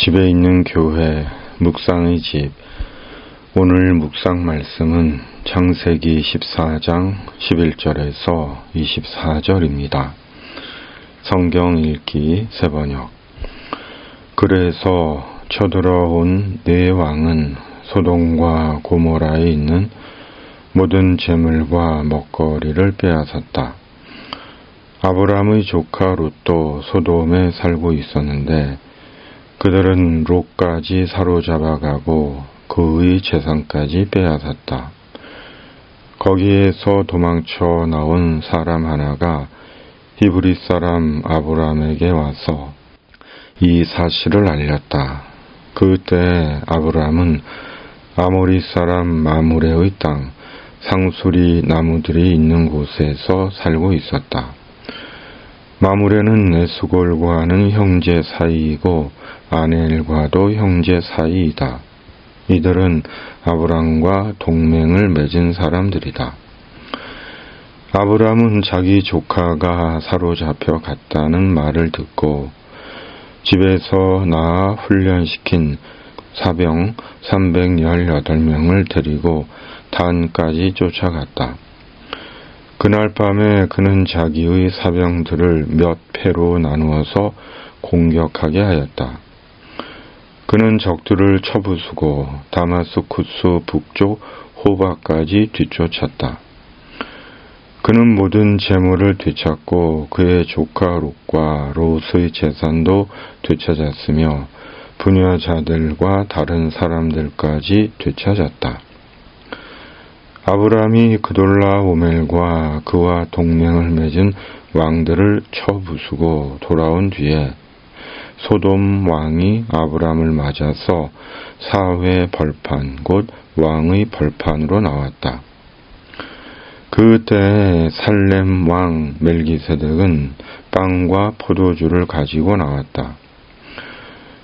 집에 있는 교회, 묵상의 집. 오늘 묵상 말씀은 창세기 14장 11절에서 24절입니다. 성경 읽기 새번역. 그래서 쳐들어온 네 왕은 소돔과 고모라에 있는 모든 재물과 먹거리를 빼앗았다. 아브람의 조카 롯도 소돔에 살고 있었는데 그들은 롯까지 사로잡아가고 그의 재산까지 빼앗았다. 거기에서 도망쳐 나온 사람 하나가 히브리 사람 아브람에게 와서 이 사실을 알렸다. 그때 아브람은 아모리 사람 마므레의 땅 상수리 나무들이 있는 곳에서 살고 있었다. 마므레는 에스골과는 형제 사이이고 아넬과도 형제 사이이다. 이들은 아브람과 동맹을 맺은 사람들이다. 아브람은 자기 조카가 사로잡혀 갔다는 말을 듣고 집에서 낳아 훈련시킨 사병 318명을 데리고 단까지 쫓아갔다. 그날 밤에 그는 자기의 사병들을 몇 패로 나누어서 공격하게 하였다. 그는 적들을 쳐부수고 다마스쿠스 북쪽 호바까지 뒤쫓았다. 그는 모든 재물을 되찾고 그의 조카 롯과 롯의 재산도 되찾았으며 부녀자들과 다른 사람들까지 되찾았다. 아브람이 그돌라오멜과 그와 동맹을 맺은 왕들을 쳐부수고 돌아온 뒤에 소돔 왕이 아브람을 맞아서 사회 벌판 곧 왕의 벌판으로 나왔다. 그때 살렘 왕 멜기세덱은 빵과 포도주를 가지고 나왔다.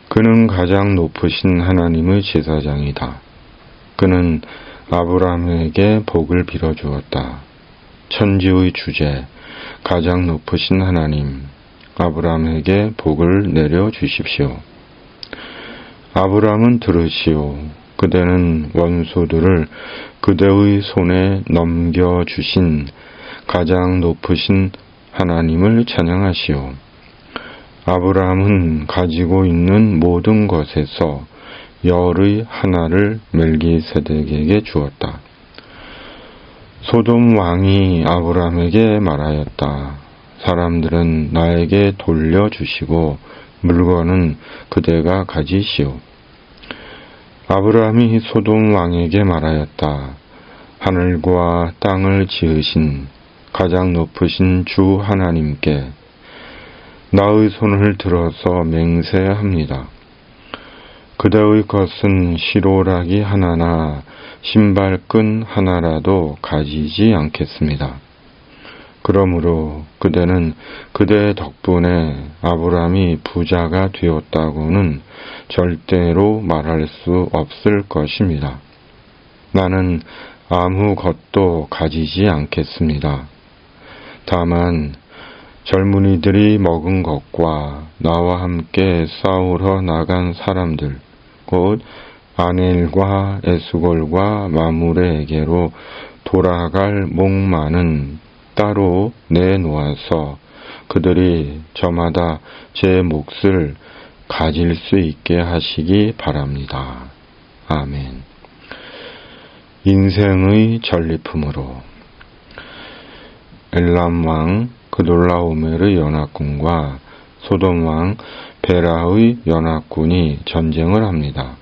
그는 가장 높으신 하나님의 제사장이다. 그는 아브람에게 복을 빌어주었다. 천지의 주제, 가장 높으신 하나님, 아브람에게 복을 내려주십시오. 아브람은 들으시오. 그대는 원수들을 그대의 손에 넘겨주신 가장 높으신 하나님을 찬양하시오. 아브람은 가지고 있는 모든 것에서 열의 하나를 멜기세덱에게 주었다. 소돔 왕이 아브람에게 말하였다. 사람들은 나에게 돌려주시고 물건은 그대가 가지시오. 아브람이 소돔 왕에게 말하였다. 하늘과 땅을 지으신 가장 높으신 주 하나님께 나의 손을 들어서 맹세합니다. 그대의 것은 시로라기 하나나 신발끈 하나라도 가지지 않겠습니다. 그러므로 그대는 그대 덕분에 아브람이 부자가 되었다고는 절대로 말할 수 없을 것입니다. 나는 아무것도 가지지 않겠습니다. 다만 젊은이들이 먹은 것과 나와 함께 싸우러 나간 사람들, 곧 아넬과 에스골과 마므레에게로 돌아갈 목마는 따로 내놓아서 그들이 저마다 제 몫을 가질 수 있게 하시기 바랍니다. 아멘. 인생의 전리품으로 엘람 왕 그돌라오멜의 연합군과 소돔 왕 베라의 연합군이 전쟁을 합니다.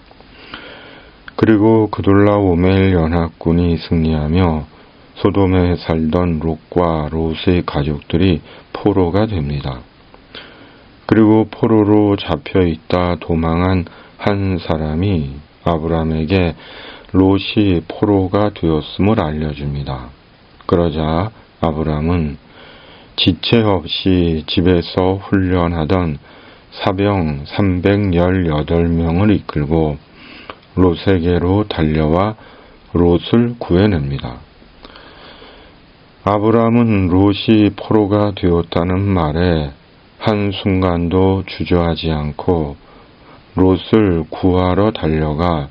그리고 그돌라오멜 연합군이 승리하며 소돔에 살던 롯과 롯의 가족들이 포로가 됩니다. 그리고 포로로 잡혀있다 도망한 한 사람이 아브람에게 롯이 포로가 되었음을 알려줍니다. 그러자 아브람은 지체 없이 집에서 훈련하던 사병 318명을 이끌고 롯에게로 달려와 롯을 구해냅니다. 아브람은 롯이 포로가 되었다는 말에 한순간도 주저하지 않고 롯을 구하러 달려가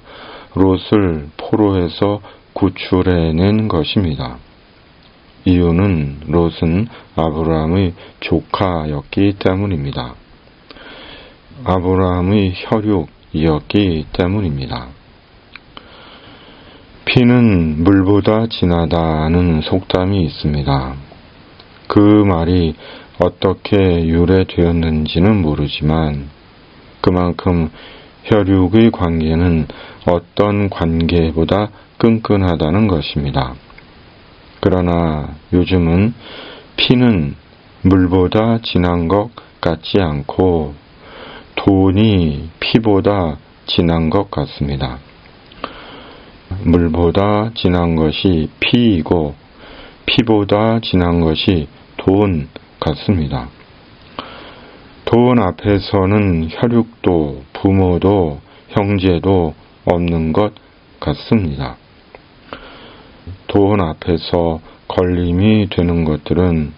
롯을 포로에서 구출해낸 것입니다. 이유는 롯은 아브라함의 조카였기 때문입니다. 아브라함의 혈육이었기 때문입니다. 피는 물보다 진하다는 속담이 있습니다. 그 말이 어떻게 유래되었는지는 모르지만 그만큼 혈육의 관계는 어떤 관계보다 끈끈하다는 것입니다. 그러나 요즘은 피는 물보다 진한 것 같지 않고 돈이 피보다 진한 것 같습니다. 물보다 진한 것이 피이고 피보다 진한 것이 돈 같습니다. 돈 앞에서는 혈육도 부모도 형제도 없는 것 같습니다. 돈 앞에서 걸림이 되는 것들은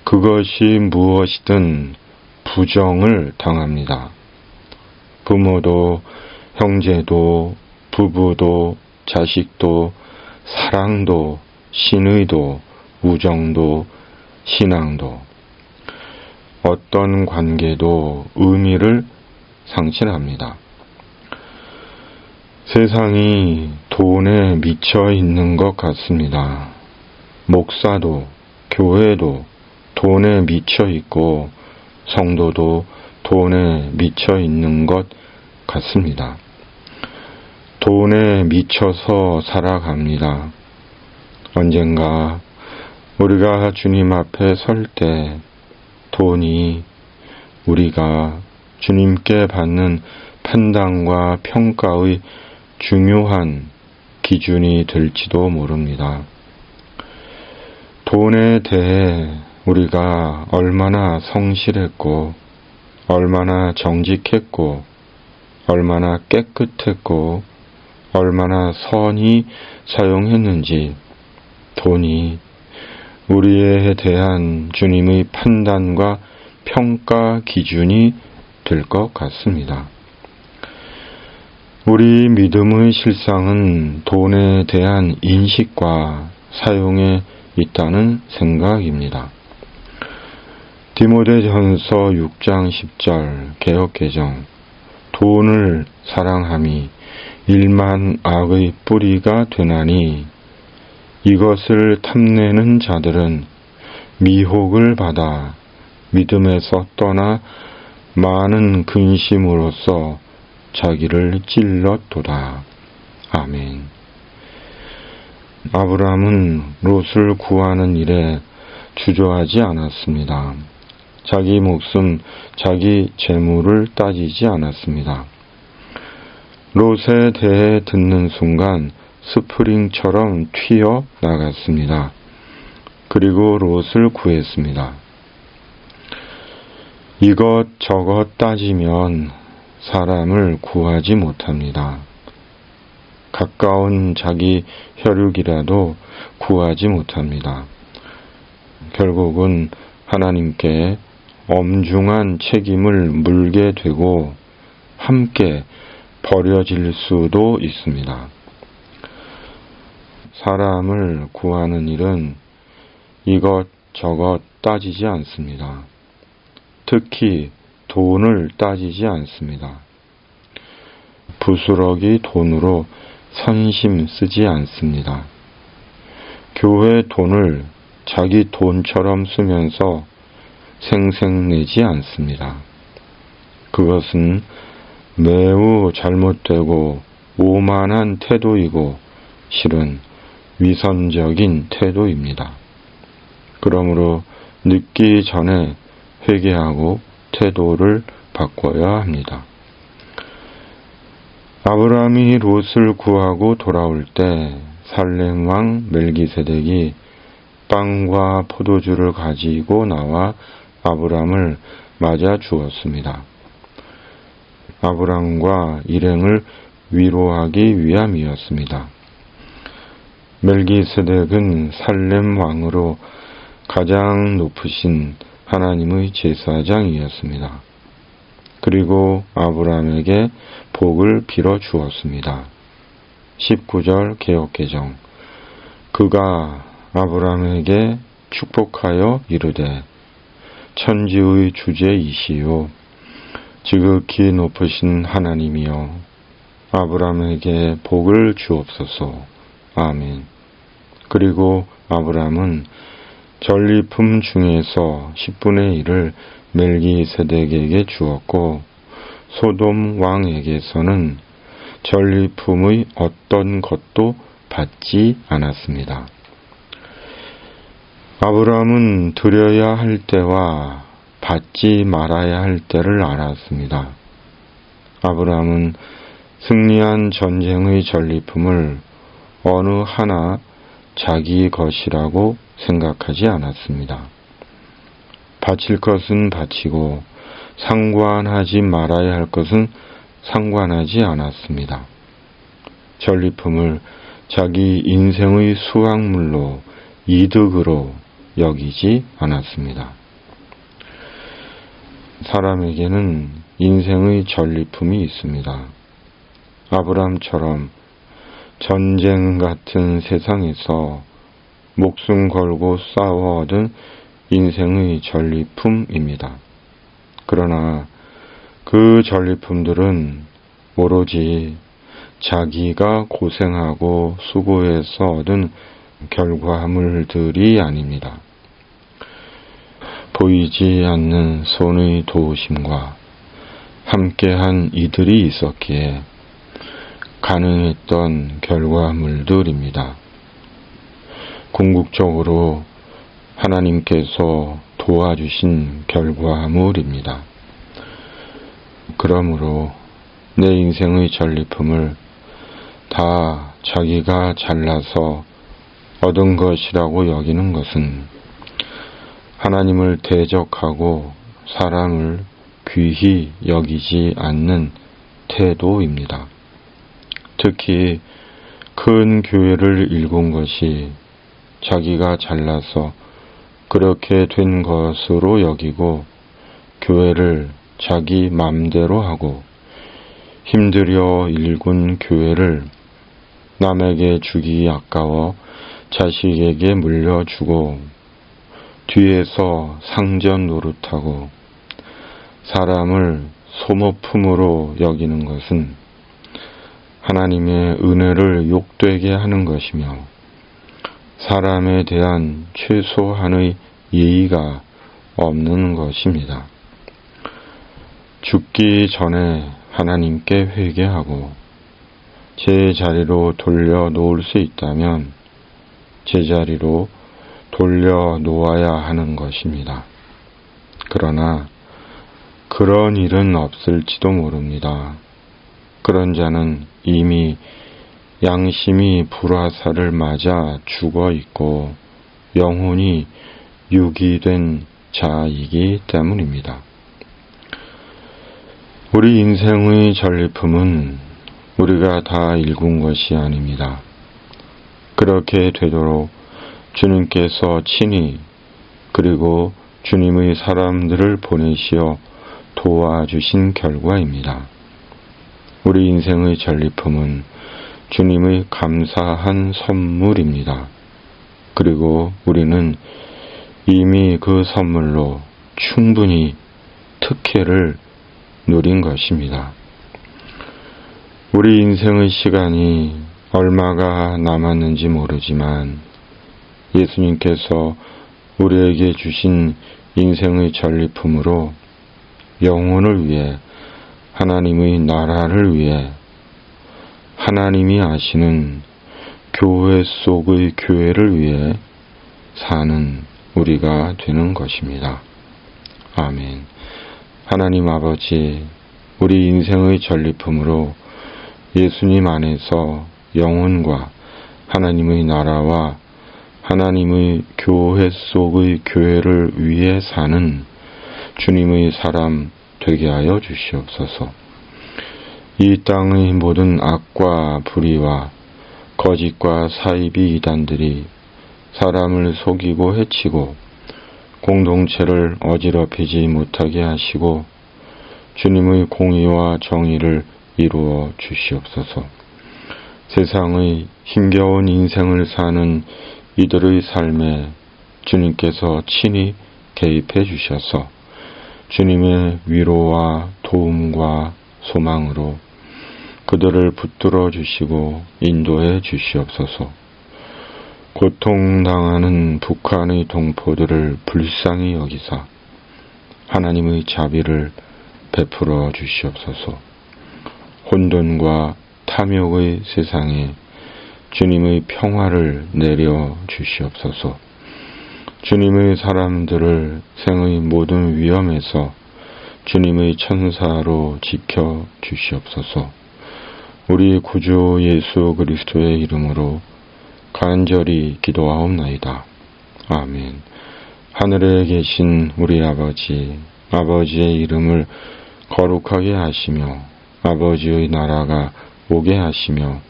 그것이 무엇이든 부정을 당합니다. 부모도 형제도 부부도 자식도 사랑도 신의도 우정도 신앙도 어떤 관계도 의미를 상실합니다. 세상이 돈에 미쳐 있는 것 같습니다. 목사도 교회도 돈에 미쳐 있고 성도도 돈에 미쳐 있는 것 같습니다. 돈에 미쳐서 살아갑니다. 언젠가 우리가 주님 앞에 설 때 돈이 우리가 주님께 받는 판단과 평가의 중요한 기준이 될지도 모릅니다. 돈에 대해 우리가 얼마나 성실했고 얼마나 정직했고 얼마나 깨끗했고 얼마나 선히 사용했는지 돈이 우리에 대한 주님의 판단과 평가 기준이 될 것 같습니다. 우리 믿음의 실상은 돈에 대한 인식과 사용에 있다는 생각입니다. 디모데전서 6장 10절 개역개정 돈을 사랑함이 일만 악의 뿌리가 되나니 이것을 탐내는 자들은 미혹을 받아 믿음에서 떠나 많은 근심으로써 자기를 찔렀도다. 아멘. 아브라함은 롯을 구하는 일에 주저하지 않았습니다. 자기 목숨, 자기 재물을 따지지 않았습니다. 롯에 대해 듣는 순간 스프링처럼 튀어 나갔습니다. 그리고 롯을 구했습니다. 이것저것 따지면 사람을 구하지 못합니다. 가까운 자기 혈육이라도 구하지 못합니다. 결국은 하나님께 엄중한 책임을 물게 되고 함께 버려질 수도 있습니다. 사람을 구하는 일은 이것저것 따지지 않습니다. 특히 돈을 따지지 않습니다. 부스러기 돈으로 선심 쓰지 않습니다. 교회 돈을 자기 돈처럼 쓰면서 생색내지 않습니다. 그것은 매우 잘못되고 오만한 태도이고 실은 위선적인 태도입니다. 그러므로 늦기 전에 회개하고 태도를 바꿔야 합니다. 아브라함이 롯을 구하고 돌아올 때 살렘 왕 멜기세덱이 빵과 포도주를 가지고 나와 아브라함을 맞아 주었습니다. 아브라함과 일행을 위로하기 위함이었습니다. 멜기세덱은 살렘 왕으로 가장 높으신 하나님의 제사장이었습니다. 그리고 아브라함에게 복을 빌어 주었습니다. 19절 개역개정. 그가 아브라함에게 축복하여 이르되 천지의 주제이시요 지극히 높으신 하나님이여 아브라함에게 복을 주옵소서. 아멘. 그리고 아브라함은 전리품 중에서 10분의 1을 멜기세덱에게 주었고 소돔 왕에게서는 전리품의 어떤 것도 받지 않았습니다. 아브라함은 드려야 할 때와 받지 말아야 할 때를 알았습니다. 아브라함은 승리한 전쟁의 전리품을 어느 하나 자기 것이라고 생각하지 않았습니다. 바칠 것은 바치고 상관하지 말아야 할 것은 상관하지 않았습니다. 전리품을 자기 인생의 수확물로 이득으로 여기지 않았습니다. 사람에게는 인생의 전리품이 있습니다. 아브라함처럼 전쟁 같은 세상에서 목숨 걸고 싸워 얻은 인생의 전리품입니다. 그러나 그 전리품들은 오로지 자기가 고생하고 수고해서 얻은 결과물들이 아닙니다. 보이지 않는 손의 도우심과 함께한 이들이 있었기에 가능했던 결과물들입니다. 궁극적으로 하나님께서 도와주신 결과물입니다. 그러므로 내 인생의 전리품을 다 자기가 잘나서 얻은 것이라고 여기는 것은 하나님을 대적하고 사람을 귀히 여기지 않는 태도입니다. 특히 큰 교회를 일군 것이 자기가 잘나서 그렇게 된 것으로 여기고 교회를 자기 맘대로 하고 힘들여 일군 교회를 남에게 주기 아까워 자식에게 물려주고 뒤에서 상전 노릇하고 사람을 소모품으로 여기는 것은 하나님의 은혜를 욕되게 하는 것이며 사람에 대한 최소한의 예의가 없는 것입니다. 죽기 전에 하나님께 회개하고 제 자리로 돌려 놓을 수 있다면 제자리로 돌려 놓아야 하는 것입니다. 그러나 그런 일은 없을지도 모릅니다. 그런 자는 이미 양심이 불화살을 맞아 죽어 있고 영혼이 유기된 자이기 때문입니다. 우리 인생의 전리품은 우리가 다 일군 것이 아닙니다. 그렇게 되도록 주님께서 친히 그리고 주님의 사람들을 보내시어 도와주신 결과입니다. 우리 인생의 전리품은 주님의 감사한 선물입니다. 그리고 우리는 이미 그 선물로 충분히 특혜를 누린 것입니다. 우리 인생의 시간이 얼마가 남았는지 모르지만 예수님께서 우리에게 주신 인생의 전리품으로 영혼을 위해 하나님의 나라를 위해 하나님이 아시는 교회 속의 교회를 위해 사는 우리가 되는 것입니다. 아멘. 하나님 아버지, 우리 인생의 전리품으로 예수님 안에서 영혼과 하나님의 나라와 하나님의 교회 속의 교회를 위해 사는 주님의 사람 되게 하여 주시옵소서. 이 땅의 모든 악과 불의와 거짓과 사이비 이단들이 사람을 속이고 해치고 공동체를 어지럽히지 못하게 하시고 주님의 공의와 정의를 이루어 주시옵소서. 세상의 힘겨운 인생을 사는 이들의 삶에 주님께서 친히 개입해 주셔서 주님의 위로와 도움과 소망으로 그들을 붙들어 주시고 인도해 주시옵소서. 고통당하는 북한의 동포들을 불쌍히 여기사 하나님의 자비를 베풀어 주시옵소서. 혼돈과 탐욕의 세상에 주님의 평화를 내려 주시옵소서. 주님의 사람들을 생의 모든 위험에서 주님의 천사로 지켜 주시옵소서. 우리 구주 예수 그리스도의 이름으로 간절히 기도하옵나이다. 아멘. 하늘에 계신 우리 아버지, 아버지의 이름을 거룩하게 하시며 아버지의 나라가 오게 하시며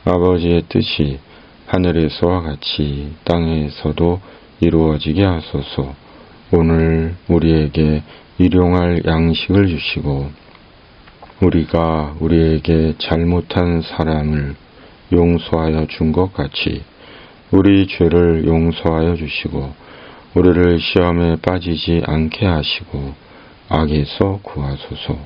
아버지의 뜻이 하늘에서와 같이 땅에서도 이루어지게 하소서. 오늘 우리에게 일용할 양식을 주시고 우리가 우리에게 잘못한 사람을 용서하여 준 것 같이 우리 죄를 용서하여 주시고 우리를 시험에 빠지지 않게 하시고 악에서 구하소서.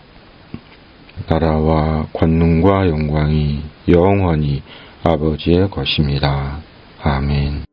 나라와 권능과 영광이 영원히 아버지의 것입니다. 아멘.